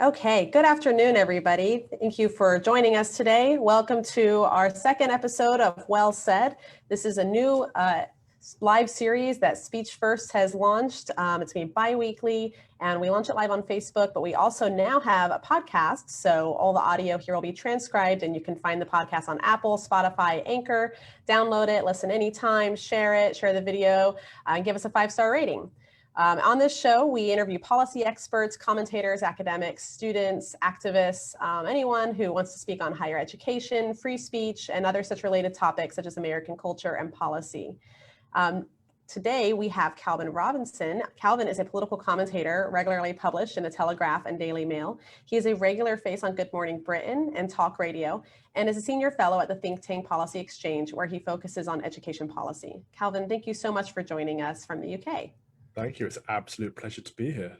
Okay, good afternoon, everybody. Thank you for joining us today. Welcome to our second episode of Well Said. This is a new live series that Speech First has launched. It's going to be bi-weekly, and we launch it live on Facebook, but we also now have a podcast. So all the audio here will be transcribed, and you can find the podcast on Apple, Spotify, Anchor. Download it, listen anytime, share it, share the video, and give us a 5-star rating. On this show, we interview policy experts, commentators, academics, students, activists, anyone who wants to speak on higher education, free speech, and other such related topics such as American culture and policy. Today, we have Calvin Robinson. Calvin is a political commentator regularly published in the Telegraph and Daily Mail. He is a regular face on Good Morning Britain and Talk Radio, and is a senior fellow at the think tank Policy Exchange, where he focuses on education policy. Calvin, thank you so much for joining us from the UK. Thank you. It's an absolute pleasure to be here.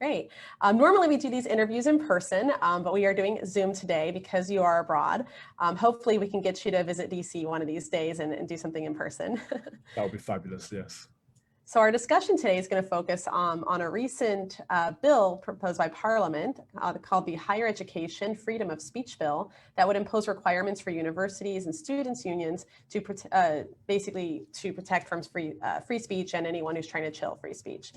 Great. Normally we do these interviews in person, but we are doing Zoom today because you are abroad. Hopefully we can get you to visit DC one of these days and do something in person. That would be fabulous, yes. So our discussion today is going to focus on a recent bill proposed by Parliament called the Higher Education Freedom of Speech Bill that would impose requirements for universities and students' unions to basically to protect from free speech and anyone who's trying to chill free speech.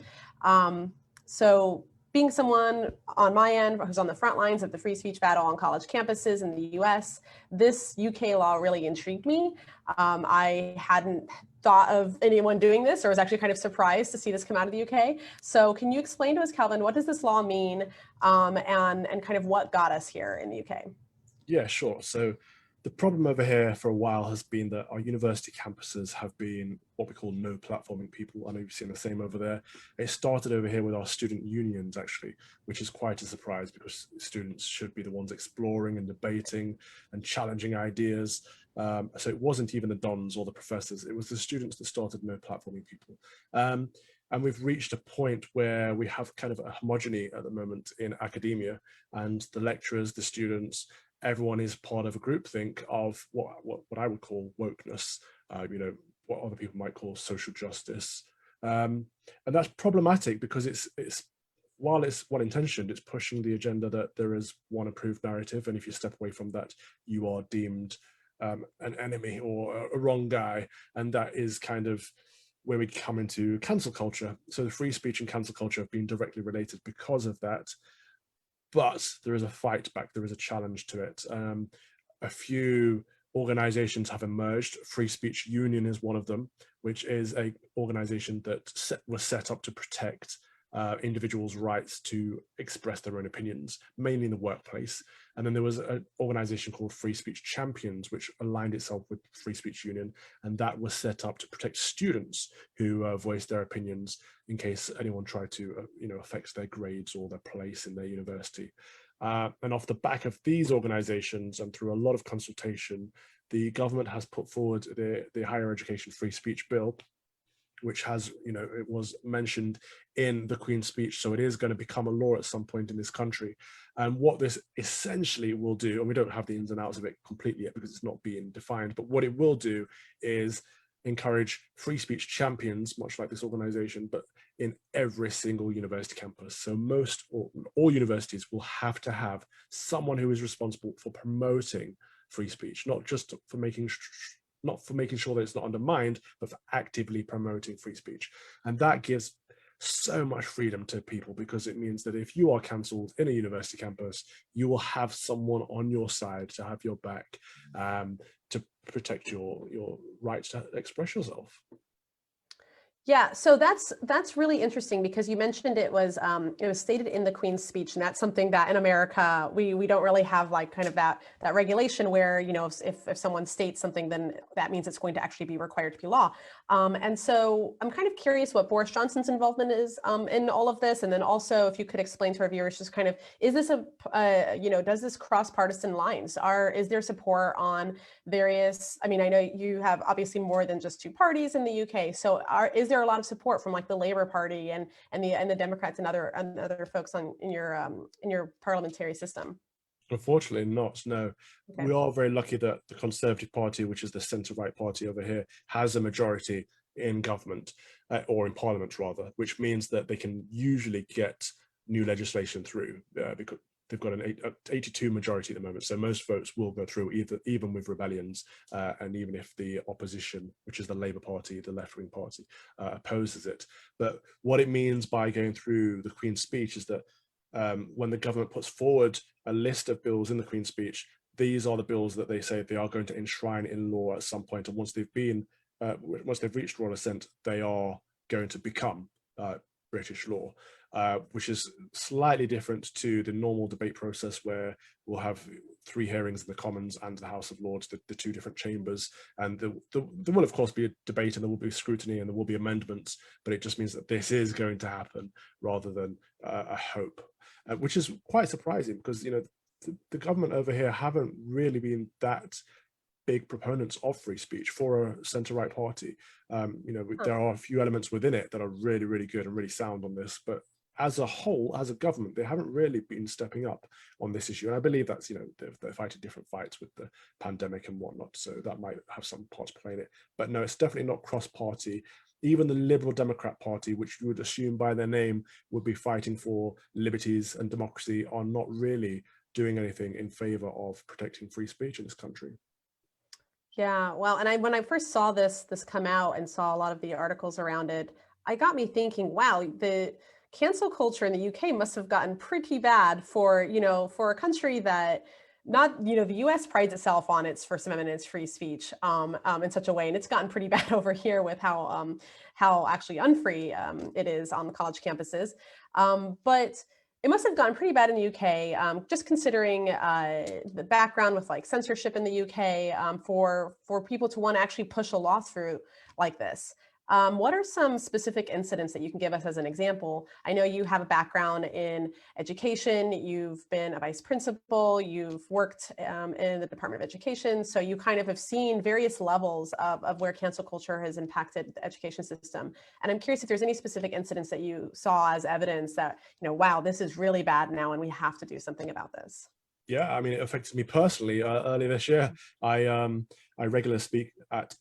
So being someone on my end who's on the front lines of the free speech battle on college campuses in the US, this UK law really intrigued me. I hadn't thought of anyone doing this, or was actually kind of surprised to see this come out of the UK. So can you explain to us, Calvin, what does this law mean and kind of what got us here in the UK? Yeah, sure. So the problem over here for a while has been that our university campuses have been what we call no platforming people. I know you've seen the same over there. It started over here with our student unions, actually, which is quite a surprise because students should be the ones exploring and debating and challenging ideas. So it wasn't even the dons or the professors, it was the students that started no platforming people. And we've reached a point where we have kind of a homogeny at the moment in academia, and the lecturers, the students, everyone is part of a groupthink of what I would call wokeness, what other people might call social justice. And that's problematic because it's while it's well-intentioned, it's pushing the agenda that there is one approved narrative, and if you step away from that, you are deemed an enemy or a wrong guy, and that is kind of where we come into cancel culture. So the free speech and cancel culture have been directly related because of that. But there is a fight back, there is a challenge to it. A few organizations have emerged. Free Speech Union is one of them, which is an organization that was set up to protect individuals' rights to express their own opinions, mainly in the workplace. And then there was an organization called Free Speech Champions, which aligned itself with Free Speech Union, and that was set up to protect students who voiced their opinions in case anyone tried to affect their grades or their place in their university. And off the back of these organizations and through a lot of consultation, the government has put forward the Higher Education Free Speech Bill, which has, it was mentioned in the Queen's speech, so it is going to become a law at some point in this country. And what this essentially will do, and we don't have the ins and outs of it completely yet because it's not being defined, but what it will do is encourage free speech champions, much like this organization, but in every single university campus. So most or all universities will have to have someone who is responsible for promoting free speech, not just for making sure that it's not undermined, but for actively promoting free speech. And that gives so much freedom to people, because it means that if you are cancelled in a university campus, you will have someone on your side to have your back, to protect your right to express yourself. Yeah, so that's really interesting because you mentioned it was stated in the Queen's speech, and that's something that in America we don't really have, like kind of that regulation where if someone states something, then that means it's going to actually be required to be law. And so I'm kind of curious what Boris Johnson's involvement is in all of this, and then also if you could explain to our viewers just kind of, is this does this cross partisan lines? Is there support on various? I mean, I know you have obviously more than just two parties in the UK, so is there a lot of support from like the Labour Party and the Democrats and other folks in your parliamentary system? Unfortunately not, no. Okay. We are very lucky that the Conservative Party, which is the centre-right party over here, has a majority in government, or in parliament rather, which means that they can usually get new legislation through, because they've got an 82 majority at the moment. So most votes will go through, even with rebellions, and even if the opposition, which is the Labour Party, the left-wing party, opposes it. But what it means by going through the Queen's Speech is that when the government puts forward a list of bills in the Queen's Speech, these are the bills that they say they are going to enshrine in law at some point. And once they've reached royal assent, they are going to become British law, which is slightly different to the normal debate process where we'll have 3 hearings in the Commons and the House of Lords, the 2 different chambers. And there will, of course, be a debate and there will be scrutiny and there will be amendments, but it just means that this is going to happen rather than a hope, which is quite surprising because, you know, the government over here haven't really been that big proponents of free speech for a centre-right party. You know, there are a few elements within it that are really, really good and really sound on this, but as a whole, as a government, they haven't really been stepping up on this issue. And I believe that's, you know, they're fighting different fights with the pandemic and whatnot, so that might have some part to play in it. But no, it's definitely not cross-party. Even the Liberal Democrat Party, which you would assume by their name would be fighting for liberties and democracy, are not really doing anything in favor of protecting free speech in this country. Yeah, well, and when I first saw this come out and saw a lot of the articles around it, I got me thinking, wow, the cancel culture in the UK must have gotten pretty bad for, you know, for a country that not, you know, the US prides itself on its First Amendment and its free speech in such a way, and it's gotten pretty bad over here with how actually unfree it is on the college campuses. But it must have gone pretty bad in the UK, just considering the background with like censorship in the UK for people to want to actually push a law through like this. What are some specific incidents that you can give us as an example? I know you have a background in education, you've been a vice principal, you've worked in the Department of Education, so you kind of have seen various levels of where cancel culture has impacted the education system. And I'm curious if there's any specific incidents that you saw as evidence that, you know, wow, this is really bad now and we have to do something about this. Yeah, I mean, it affected me personally. Earlier this year, I regularly speak at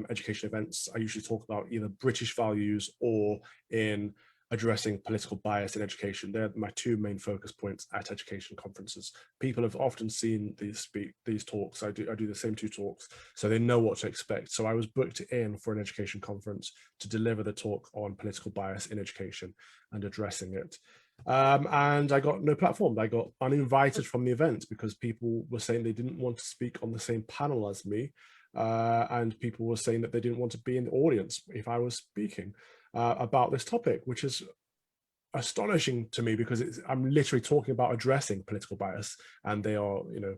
education events. I usually talk about either British values or in addressing political bias in education. They're my 2 main focus points at education conferences. People have often seen these talks. I do the same 2 talks, so they know what to expect. So I was booked in for an education conference to deliver the talk on political bias in education and addressing it. And I got no platform. I got uninvited from the event because people were saying they didn't want to speak on the same panel as me. And people were saying that they didn't want to be in the audience if I was speaking about this topic, which is astonishing to me because I'm literally talking about addressing political bias, and they are, you know,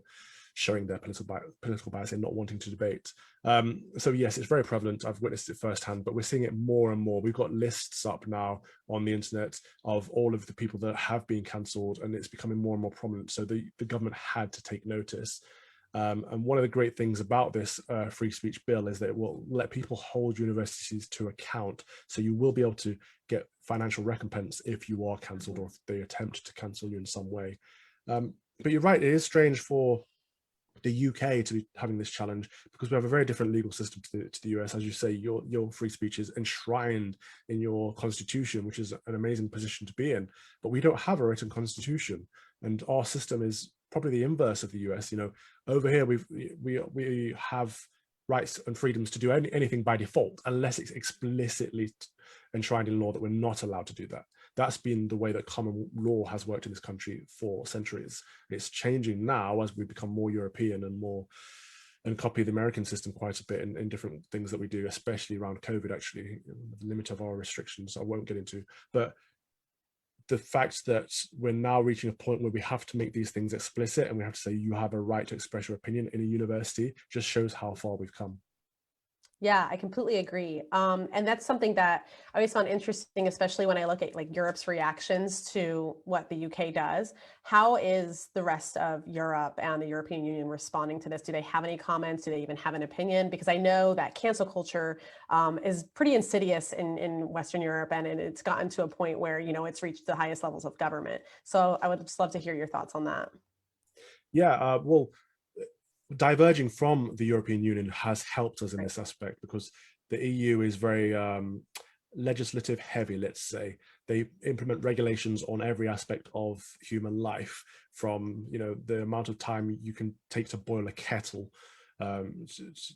showing their political bias and not wanting to debate. So yes, it's very prevalent. I've witnessed it firsthand, but we're seeing it more and more. We've got lists up now on the internet of all of the people that have been cancelled, and it's becoming more and more prominent. So the government had to take notice. And one of the great things about this free speech bill is that it will let people hold universities to account. So you will be able to get financial recompense if you are cancelled or if they attempt to cancel you in some way. But you're right, it is strange for the UK to be having this challenge because we have a very different legal system to the US. As you say, your free speech is enshrined in your constitution, which is an amazing position to be in, but we don't have a written constitution, and our system is probably the inverse of the US. You know, over here we have rights and freedoms to do anything by default unless it's explicitly enshrined in law that we're not allowed to do that. That's been the way that common law has worked in this country for centuries. It's changing now as we become more European and copy the American system quite a bit in different things that we do, especially around COVID, actually, the limit of our restrictions I won't get into. But the fact that we're now reaching a point where we have to make these things explicit and we have to say you have a right to express your opinion in a university just shows how far we've come. Yeah, I completely agree. And that's something that I always found interesting, especially when I look at like Europe's reactions to what the UK does. How is the rest of Europe and the European Union responding to this? Do they have any comments? Do they even have an opinion? Because I know that cancel culture is pretty insidious in Western Europe, and it's gotten to a point where, you know, it's reached the highest levels of government. So I would just love to hear your thoughts on that. Yeah, well, diverging from the European Union has helped us in this aspect because the EU is very legislative heavy, let's say. they implement regulations on every aspect of human life, from, you know, the amount of time you can take to boil a kettle,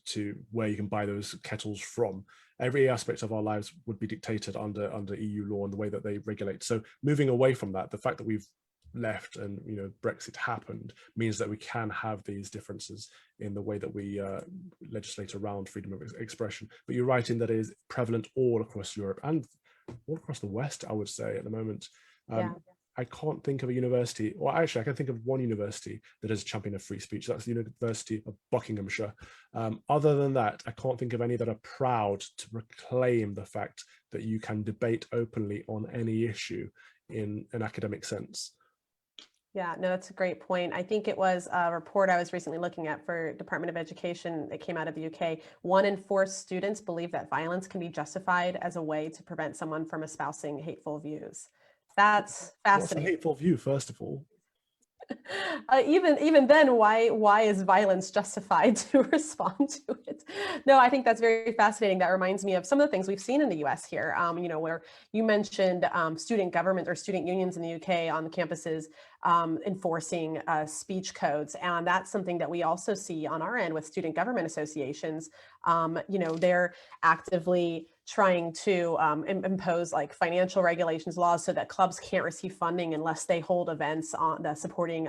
to where you can buy those kettles from. Every aspect of our lives would be dictated under EU law and the way that they regulate. So moving away from that, the fact that we've left and, you know, Brexit happened means that we can have these differences in the way that we legislate around freedom of expression. But you're right in that it is prevalent all across Europe and all across the West, I would say, at the moment. Yeah. I can't think of a university, or actually I can think of one university that is a champion of free speech. That's the University of Buckinghamshire. Other than that, I can't think of any that are proud to proclaim the fact that you can debate openly on any issue in an academic sense. Yeah, no, that's a great point. I think it was a report I was recently looking at for Department of Education that came out of the UK. 1 in 4 students believe that violence can be justified as a way to prevent someone from espousing hateful views. That's What's a fascinating. hateful view, first of all? Even then, why is violence justified to respond to it? No, I think that's very fascinating. That reminds me of some of the things we've seen in the U.S. here. You know, where you mentioned student government or student unions in the UK on the campuses enforcing speech codes, and that's something that we also see on our end with student government associations. You know, they're actively trying to impose like financial regulations, laws, so that clubs can't receive funding unless they hold events on the supporting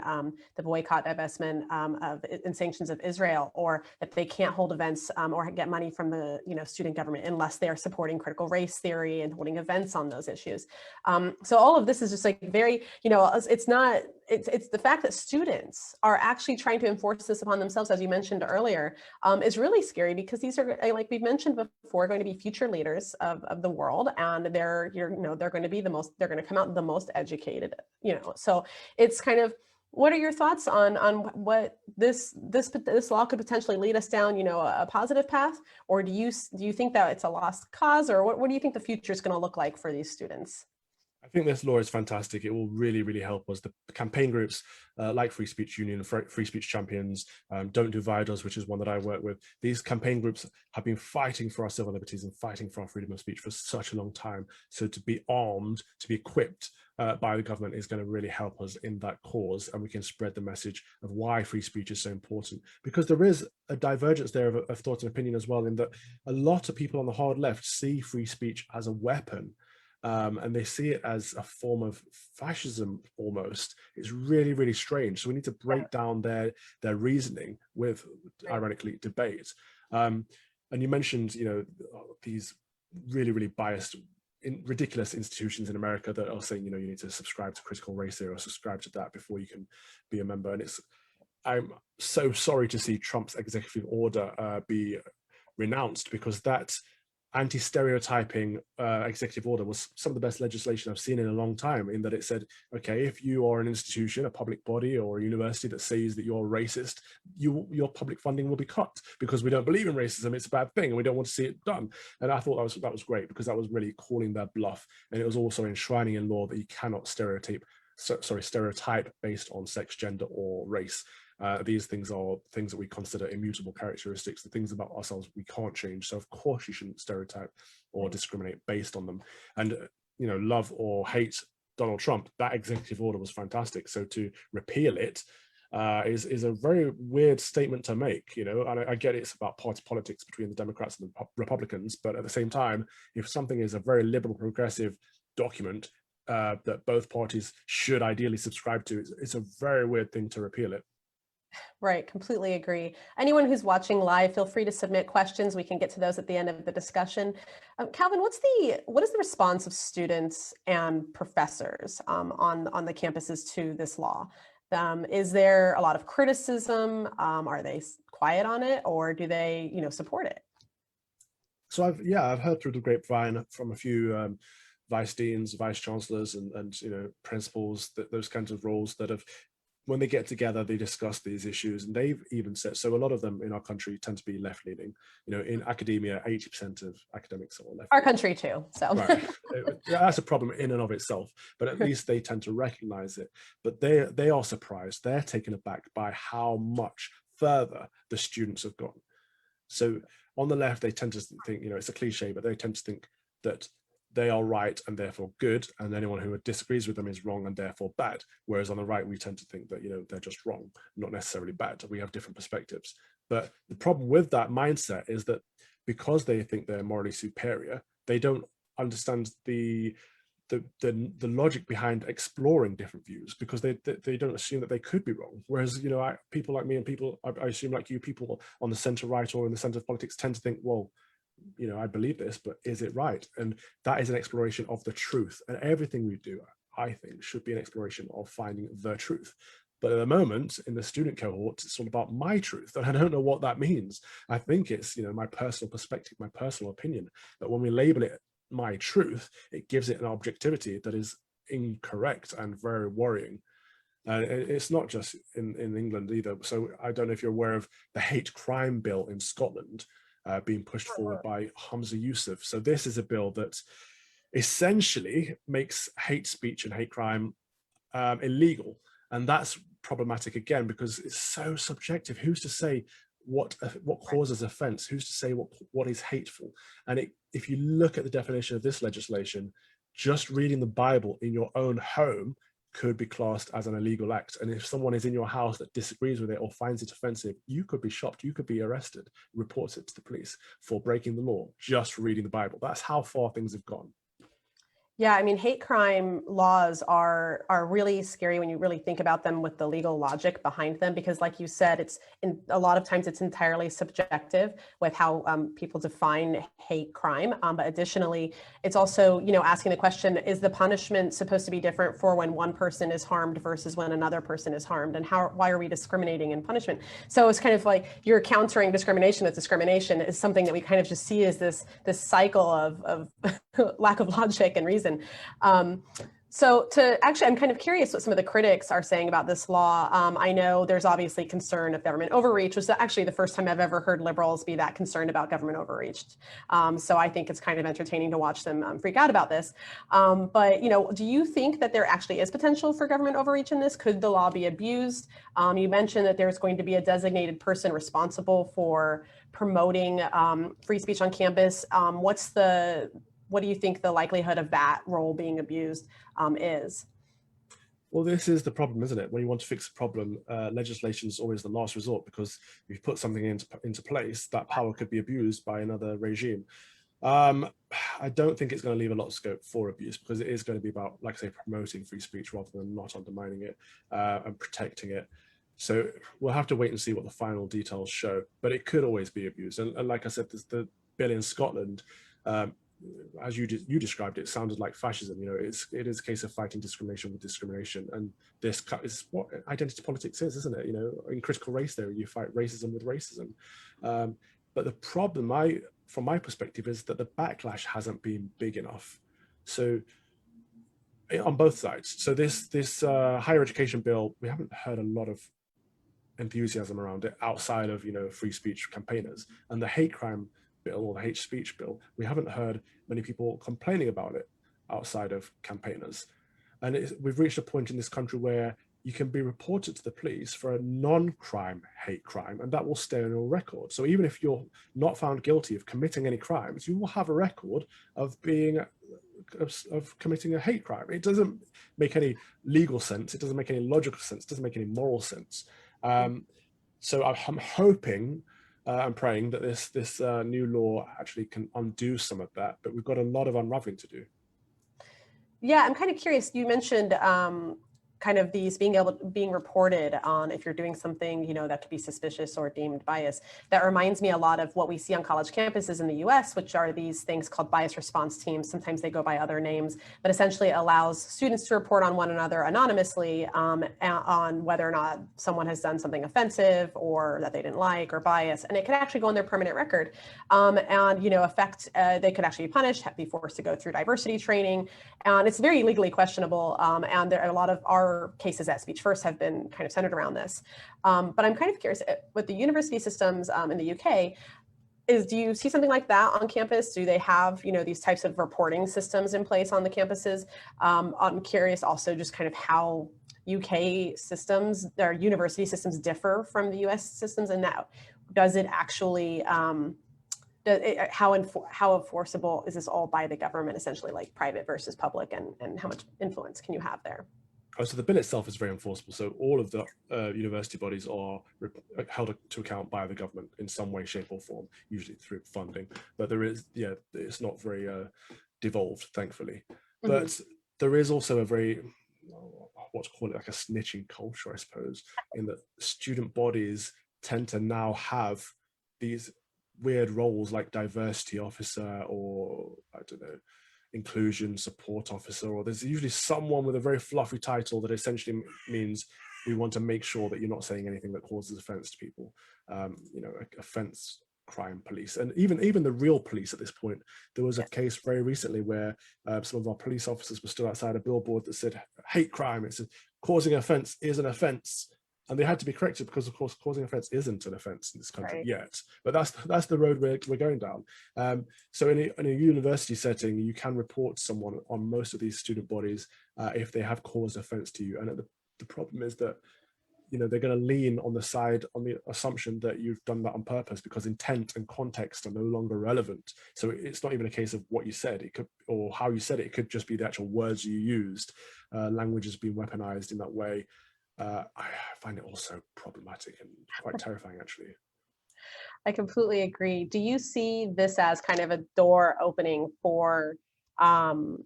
the boycott, divestment of and sanctions of Israel, or that they can't hold events or get money from the, you know, student government unless they are supporting critical race theory and holding events on those issues. So all of this is just like very, you know, it's the fact that students are actually trying to enforce this upon themselves, as you mentioned earlier, is really scary, because these are, like we've mentioned before, going to be future leaders of the world, and they're going to be they're going to come out the most educated, you know. So it's kind of, what are your thoughts on what this law could potentially lead us down, you know, a positive path, or do you think that it's a lost cause, or what do you think the future is going to look like for these students? I think this law is fantastic. It will really, really help us. The campaign groups like Free Speech Union, Free Speech Champions, Don't Divide Us, which is one that I work with. These campaign groups have been fighting for our civil liberties and fighting for our freedom of speech for such a long time. So to be armed, to be equipped by the government is going to really help us in that cause, and we can spread the message of why free speech is so important. Because there is a divergence there of thought and opinion as well, in that a lot of people on the hard left see free speech as a weapon. And they see it as a form of fascism almost. It's really, really strange. So we need to break down their reasoning with, ironically, debate. And you mentioned, you know, these really, really biased, ridiculous institutions in America that are saying, you know, you need to subscribe to critical race theory or subscribe to that before you can be a member. And I'm so sorry to see Trump's executive order be renounced, because that anti-stereotyping executive order was some of the best legislation I've seen in a long time, in that it said, okay, if you are an institution, a public body or a university that says that you're racist, your public funding will be cut, because we don't believe in racism. It's a bad thing and we don't want to see it done. And I thought that was great, because that was really calling their bluff. And it was also enshrining in law that you cannot stereotype based on sex, gender or race. These things are things that we consider immutable characteristics, the things about ourselves we can't change. So of course you shouldn't stereotype or discriminate based on them. And, you know, love or hate Donald Trump, that executive order was fantastic. So to repeal it is a very weird statement to make, you know. And I get it's about party politics between the Democrats and the Republicans, but at the same time, if something is a very liberal, progressive document that both parties should ideally subscribe to, it's a very weird thing to repeal it. Right, completely agree. Anyone who's watching live, feel free to submit questions. We can get to those at the end of the discussion. Calvin, what is the response of students and professors on the campuses to this law? Is there a lot of criticism? Are they quiet on it, or do they, you know, support it? So I've heard through the grapevine from a few vice deans, vice chancellors, and you know, principals, those kinds of roles that have, when they get together, they discuss these issues. And they've even said, so a lot of them in our country tend to be left-leaning. You know, in academia, 80% of academics are left. Our country too, so. Right. That's a problem in and of itself, but at least they tend to recognize it. But they are surprised, they're taken aback by how much further the students have gone. So on the left, they tend to think, you know, it's a cliche, but they tend to think that they are right and therefore good, and anyone who disagrees with them is wrong and therefore bad. Whereas on the right, we tend to think that, they're just wrong, not necessarily bad. We have different perspectives. But the problem with that mindset is that because they think they're morally superior, they don't understand the logic behind exploring different views, because they don't assume that they could be wrong. Whereas, people like me and people, I assume like you, people on the center right or in the center of politics tend to think, well, I believe this, but is it right? And that is an exploration of the truth. And everything we do, I think, should be an exploration of finding the truth. But at the moment, in the student cohort, it's all about my truth. And I don't know what that means. I think it's, my personal perspective, my personal opinion. But when we label it my truth, it gives it an objectivity that is incorrect and very worrying. And it's not just in England either. So I don't know if you're aware of the hate crime bill in Scotland, being pushed forward by Humza Yousaf. So this is a bill that essentially makes hate speech and hate crime illegal. And that's problematic again, because it's so subjective. Who's to say what causes offense? Who's to say what is hateful? And if you look at the definition of this legislation, just reading the Bible in your own home could be classed as an illegal act. And if someone is in your house that disagrees with it or finds it offensive, you could be stopped, you could be arrested, report it to the police for breaking the law just for reading the Bible. That's how far things have gone. Yeah, I mean, hate crime laws are really scary when you really think about them with the legal logic behind them, because like you said, a lot of times it's entirely subjective with how people define hate crime. But additionally, it's also, asking the question, is the punishment supposed to be different for when one person is harmed versus when another person is harmed? And why are we discriminating in punishment? So it's kind of like you're countering discrimination with discrimination is something that we kind of just see as this cycle of lack of logic and reason. So I'm kind of curious what some of the critics are saying about this law. I know there's obviously concern of government overreach, which is actually the first time I've ever heard liberals be that concerned about government overreach. So I think it's kind of entertaining to watch them freak out about this. But do you think that there actually is potential for government overreach in this? Could the law be abused? You mentioned that there's going to be a designated person responsible for promoting free speech on campus. What do you think the likelihood of that role being abused is? Well, this is the problem, isn't it? When you want to fix a problem, legislation is always the last resort, because if you put something into place, that power could be abused by another regime. I don't think it's going to leave a lot of scope for abuse, because it is going to be about, like I say, promoting free speech rather than not undermining it and protecting it. So we'll have to wait and see what the final details show, but it could always be abused. And like I said, the bill in Scotland, as you described it, sounded like fascism. It is a case of fighting discrimination with discrimination, and this is what identity politics is, isn't it? In critical race theory, you fight racism with racism. But the problem, from my perspective, is that the backlash hasn't been big enough. So on both sides. So this higher education bill, we haven't heard a lot of enthusiasm around it outside of free speech campaigners, and the hate crime bill or the hate speech bill, we haven't heard many people complaining about it outside of campaigners. And we've reached a point in this country where you can be reported to the police for a non-crime hate crime, and that will stay on your record. So even if you're not found guilty of committing any crimes, you will have a record of committing a hate crime. It doesn't make any legal sense. It doesn't make any logical sense. It doesn't make any moral sense. So I'm hoping, I'm praying that this new law actually can undo some of that, but we've got a lot of unraveling to do. Yeah, I'm kind of curious. You mentioned kind of these being reported on if you're doing something, that could be suspicious or deemed bias. That reminds me a lot of what we see on college campuses in the US, which are these things called bias response teams. Sometimes they go by other names, but essentially it allows students to report on one another anonymously on whether or not someone has done something offensive or that they didn't like or bias. And it could actually go on their permanent record and, affect, they could actually be punished, be forced to go through diversity training. And it's very legally questionable. And there are a lot of our cases at Speech First have been kind of centered around this. But I'm kind of curious, with the university systems in the UK, do you see something like that on campus? Do they have, these types of reporting systems in place on the campuses? I'm curious also just kind of how UK systems or university systems differ from the US systems, and that does it actually how enforceable is this all by the government, essentially, like private versus public, and how much influence can you have there? Oh, so the bill itself is very enforceable. So all of the university bodies are held to account by the government in some way, shape, or form, usually through funding. But there is, yeah, it's not very devolved, thankfully. But there is also a very, what's called it, like a snitching culture, I suppose, in that student bodies tend to now have these weird roles like diversity officer, or I don't know, inclusion support officer, or there's usually someone with a very fluffy title that essentially means we want to make sure that you're not saying anything that causes offense to people. You know, offense crime police, and even the real police at this point. There was a case very recently where some of our police officers were stood outside a billboard that said hate crime. It said causing offense is an offense, and they had to be corrected because, of course, causing offense isn't an offense in this country yet. But that's the road we're going down. So in a university setting, you can report someone on most of these student bodies if they have caused offense to you. And the problem is that, you know, they're going to lean on the assumption that you've done that on purpose, because intent and context are no longer relevant. So it's not even a case of what you said, it could, or how you said it. It could just be the actual words you used. Language has been weaponized in that way. I find it also problematic and quite terrifying, actually. I completely agree. Do you see this as kind of a door opening for the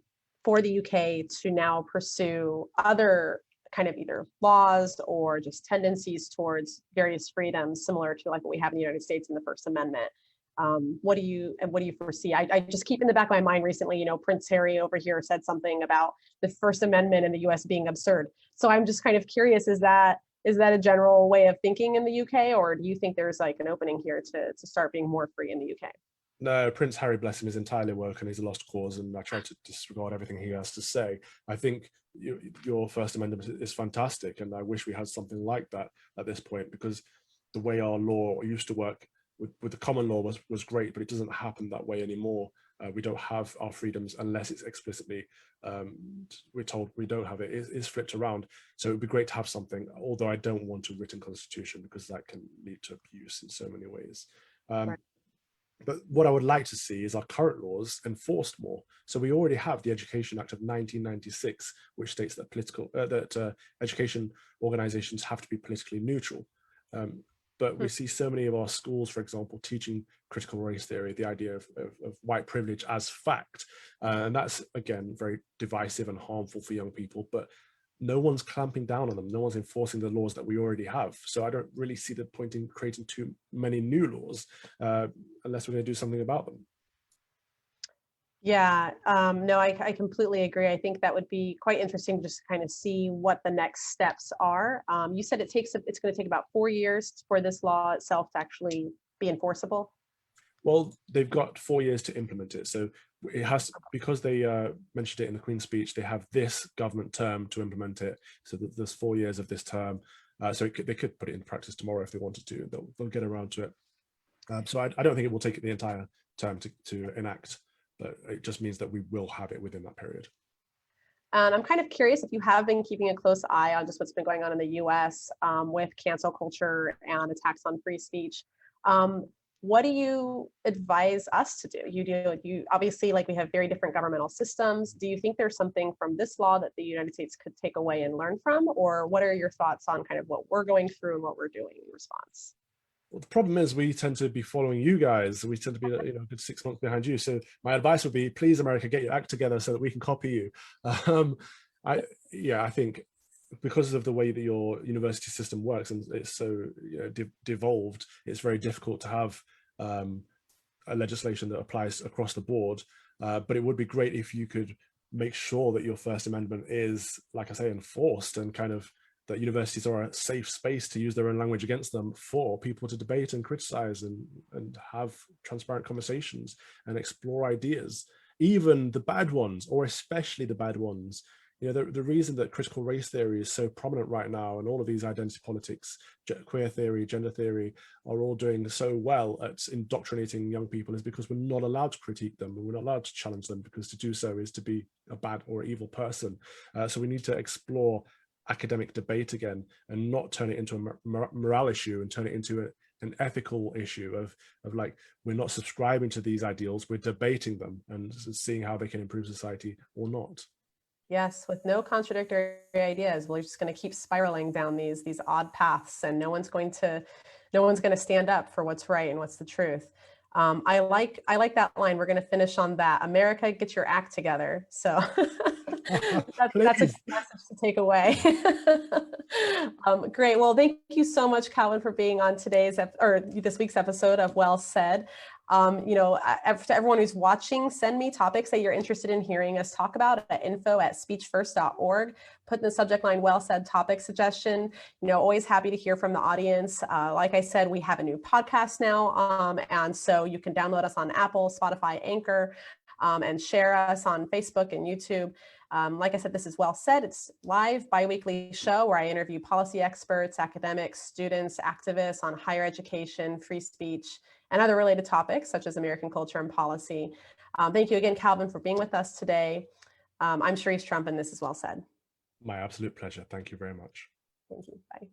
UK to now pursue other kind of either laws or just tendencies towards various freedoms, similar to like what we have in the United States in the First Amendment? What do you foresee? I just keep in the back of my mind recently, you know, Prince Harry over here said something about the First Amendment in the US being absurd. So I'm just kind of curious, is that a general way of thinking in the UK, or do you think there's like an opening here to start being more free in the UK? No, Prince Harry, bless him, is entirely woke and he's a lost cause, and I try to disregard everything he has to say. I think your First Amendment is fantastic, and I wish we had something like that at this point, because the way our law used to work with the common law was great, but it doesn't happen that way anymore. We don't have our freedoms unless it's explicitly we're told we don't have it. It's flipped around. So it would be great to have something, although I don't want a written constitution, because that can lead to abuse in so many ways. Right. But what I would like to see is our current laws enforced more. So we already have the Education Act of 1996, which states that education organizations have to be politically neutral. But we see so many of our schools, for example, teaching critical race theory, the idea of white privilege as fact. And that's, again, very divisive and harmful for young people, but no one's clamping down on them. No one's enforcing the laws that we already have. So I don't really see the point in creating too many new laws unless we're going to do something about them. Yeah, no, I completely agree. I think that would be quite interesting just to kind of see what the next steps are. You said it's going to take about 4 years for this law itself to actually be enforceable. Well, they've got 4 years to implement it. So it has, because they mentioned it in the Queen's speech, they have this government term to implement it. So there's 4 years of this term. So they could put it in practice tomorrow if they wanted to. They'll get around to it. So I don't think it will take the entire term to enact, but it just means that we will have it within that period. And I'm kind of curious if you have been keeping a close eye on just what's been going on in the US with cancel culture and attacks on free speech. What do you advise us to do? You obviously, like, we have very different governmental systems. Do you think there's something from this law that the United States could take away and learn from? Or what are your thoughts on kind of what we're going through and what we're doing in response? Well, the problem is we tend to be following you guys. We tend to be, you know, a good 6 months behind you. So my advice would be, please, America, get your act together so that we can copy you. I think because of the way that your university system works and it's so, you know, devolved, it's very difficult to have a legislation that applies across the board. But it would be great if you could make sure that your First Amendment is, like I say, enforced, and kind of that universities are a safe space to use their own language against them for people to debate and criticize and have transparent conversations and explore ideas, even the bad ones, or especially the bad ones. You know, the reason that critical race theory is so prominent right now, and all of these identity politics, queer theory, gender theory, are all doing so well at indoctrinating young people, is because we're not allowed to critique them, and we're not allowed to challenge them, because to do so is to be a bad or evil person. So we need to explore academic debate again, and not turn it into a morale issue, and turn it into an ethical issue of like, we're not subscribing to these ideals, we're debating them and seeing how they can improve society or not. Yes, with no contradictory ideas, we're just going to keep spiraling down these odd paths, and no one's going to stand up for what's right and what's the truth. I like that line. We're going to finish on that. America, get your act together. So that's a Please. message to take away. Great. Well, thank you so much, Calvin, for being on this week's episode of Well Said. To everyone who's watching, send me topics that you're interested in hearing us talk about at info@speechfirst.org. Put in the subject line "Well Said" topic suggestion. Always happy to hear from the audience. Like I said, we have a new podcast now, and so you can download us on Apple, Spotify, Anchor, and share us on Facebook and YouTube. Like I said, this is Well Said. It's live bi-weekly show where I interview policy experts, academics, students, activists on higher education, free speech, and other related topics such as American culture and policy. Thank you again, Calvin, for being with us today. I'm Sharice Trump, and this is Well Said. My absolute pleasure. Thank you very much. Thank you. Bye.